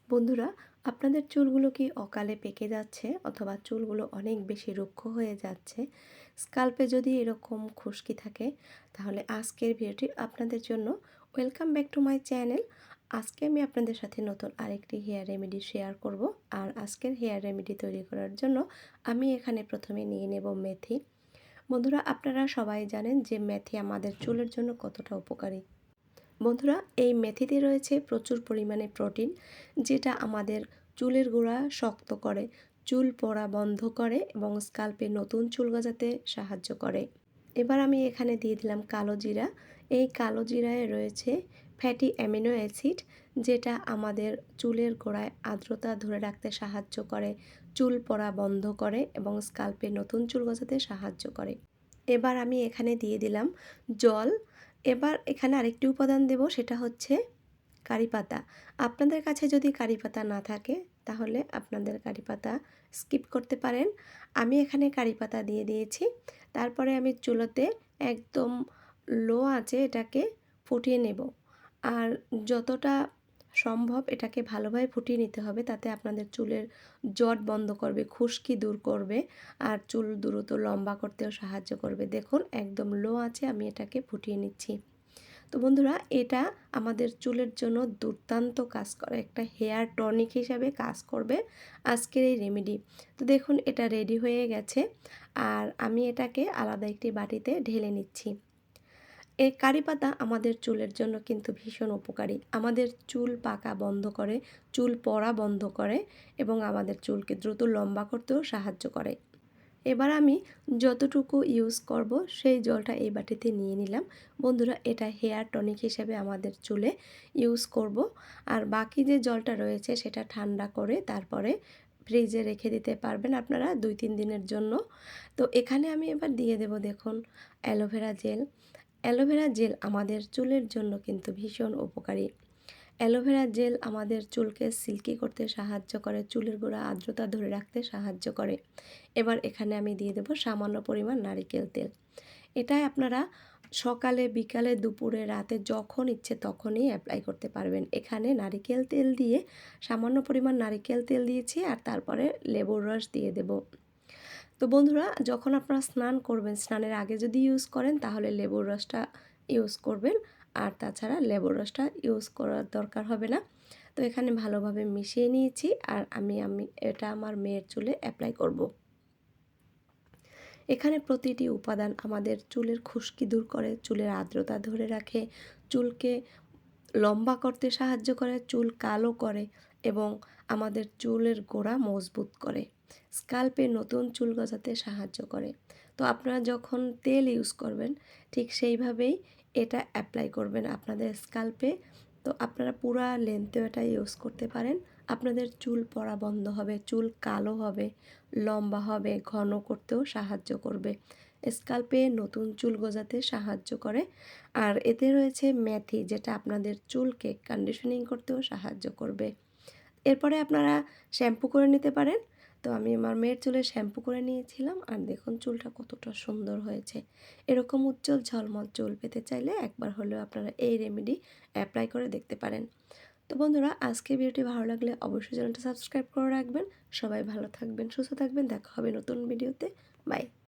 বন্ধুরা, আপনাদের চুলগুলো কি অকালে পেকে যাচ্ছে অথবা চুলগুলো অনেক বেশি রুক্ষ হয়ে যাচ্ছে? স্কাল্পে যদি এরকম খুশকি থাকে, তাহলে আজকের ভিডিওটি আপনাদের জন্য। Welcome back to my channel. আজকে আমি আপনাদের সাথে নতুন আরেকটি হেয়ার রেমেডি শেয়ার করব। আর আজকের হেয়ার রেমেডি তৈরি করার জন্য আমি এখানে প্রথমে নিয়ে নেব মেথি। বন্ধুরা, আপনারা সবাই জানেন যে মেথি আমাদের চুলের জন্য কতটা উপকারী। বন্ধুরা, এই মেথিতে রয়েছে প্রচুর পরিমাণে প্রোটিন, যেটা আমাদের চুলের গোড়া শক্ত করে, চুল পড়া বন্ধ করে এবং স্কাল্পে নতুন চুল গজাতে সাহায্য করে। এবার আমি এখানে দিয়ে দিলাম কালো জিরা। এই কালো জিরায় রয়েছে ফ্যাটি অ্যামিনো অ্যাসিড, যেটা আমাদের চুলের গোড়ায় আর্দ্রতা ধরে রাখতে সাহায্য করে, চুল পড়া বন্ধ করে এবং স্কাল্পে নতুন চুল গজাতে সাহায্য করে। এবার আমি এখানে দিয়ে দিলাম জল। এবার এখানে আরেকটি উপাদান দেব, সেটা হচ্ছে কারি পাতা। আপনাদের কাছে যদি কারি পাতা না থাকে, তাহলে আপনাদের কারি পাতা স্কিপ করতে পারেন। আমি এখানে কারি পাতা দিয়ে দিয়েছি। তারপরে আমি চুলোতে একদম লো আঁচে এটাকে ফুটিয়ে নেব। আর যতটা সম্ভব এটাকে ভালোভাবে ফুটিয়ে নিতে হবে, তাতে আপনাদের চুলের জট বন্ধ করবে, খুশকি দূর করবে, আর চুল দ্রুত লম্বা করতেও সাহায্য করবে। দেখুন, একদম লো আঁচে আমি এটাকে ফুটিয়ে নিচ্ছি। তো বন্ধুরা, এটা আমাদের চুলের জন্য দুর্দান্ত কাজ করে, একটা হেয়ার টনিক হিসাবে কাজ করবে আজকের এই রেমেডি। তো দেখুন, এটা রেডি হয়ে গেছে। আর আমি এটাকে আলাদা একটি বাটিতে ঢেলে নিচ্ছি। এই কারি পাতা আমাদের চুলের জন্য কিন্তু ভীষণ উপকারী। আমাদের চুল পাকা বন্ধ করে, চুল পড়া বন্ধ করে এবং আমাদের চুলকে দ্রুত লম্বা করতেও সাহায্য করে। এবার আমি যতটুকু ইউজ করব সেই জলটা এই বাটিতে নিয়ে নিলাম। বন্ধুরা, এটা হেয়ার টনিক হিসেবে আমাদের চুলে ইউজ করব। আর বাকি যে জলটা রয়েছে সেটা ঠান্ডা করে তারপরে ফ্রিজে রেখে দিতে পারবেন আপনারা 2-3 দিনের জন্য। তো এখানে আমি এবার দিয়ে দেব, দেখুন, অ্যালোভেরা জেল। অ্যালোভেরা জেল আমাদের চুলের জন্য কিন্তু ভীষণ উপকারী। অ্যালোভেরা জেল আমাদের চুলকে সিল্কি করতে সাহায্য করে, চুলের গোড়া আর্দ্রতা ধরে রাখতে সাহায্য করে। এবার এখানে আমি দিয়ে দেব সামান্য পরিমাণ নারিকেল তেল। এটাই আপনারা সকালে, বিকালে, দুপুরে, রাতে যখন ইচ্ছে তখনই অ্যাপ্লাই করতে পারবেন। এখানে নারিকেল তেল দিয়ে, সামান্য পরিমাণ নারিকেল তেল দিয়েছি, আর তারপরে লেবুর রস দিয়ে দেব। তো বন্ধুরা, যখন আপনারা স্নান করবেন, স্নানের আগে যদি ইউজ করেন তাহলে লেবুর রসটা ইউজ করবেন, আর তাছাড়া লেবুর রসটা ইউজ করার দরকার হবে না। তো এখানে ভালোভাবে মিশিয়ে নিয়েছি, আর আমি এটা আমার মেয়ের চুলে অ্যাপ্লাই করব। এখানে প্রতিটি উপাদান আমাদের চুলের খুশকি দূর করে, চুলের আর্দ্রতা ধরে রাখে, চুলকে লম্বা করতে সাহায্য করে, চুল কালো করে এবং আমাদের চুলের গোড়া মজবুত করে, স্কাল্পে নতুন চুল গজাতে সাহায্য করে। তো আপনারা যখন তেল ইউজ করবেন, ঠিক সেইভাবেই এটা অ্যাপ্লাই করবেন আপনাদের স্কাল্পে। তো আপনারা পুরা লেন্থেও এটা ইউজ করতে পারেন। আপনাদের চুল পড়া বন্ধ হবে, চুল কালো হবে, লম্বা হবে, ঘন করতেও সাহায্য করবে, স্কাল্পে নতুন চুল গজাতে সাহায্য করে। আর এতে রয়েছে মেথি, যেটা আপনাদের চুলকে কন্ডিশনিং করতেও সাহায্য করবে। এরপরে আপনারা শ্যাম্পু করে নিতে পারেন। তো আমি আমার মেয়ের চুলে শ্যাম্পু করে নিয়েছিলাম, আর দেখুন চুলটা কতটা সুন্দর হয়েছে। এরকম উজ্জ্বল ঝলমল চুল পেতে চাইলে একবার হলেও আপনারা এই রেমেডি অ্যাপ্লাই করে দেখতে পারেন। তো বন্ধুরা, আজকে ভিডিওটি ভালো লাগলে অবশ্যই চ্যানেলটা সাবস্ক্রাইব করে রাখবেন। সবাই ভালো থাকবেন, সুস্থ থাকবেন, দেখা হবে নতুন ভিডিওতে। বাই।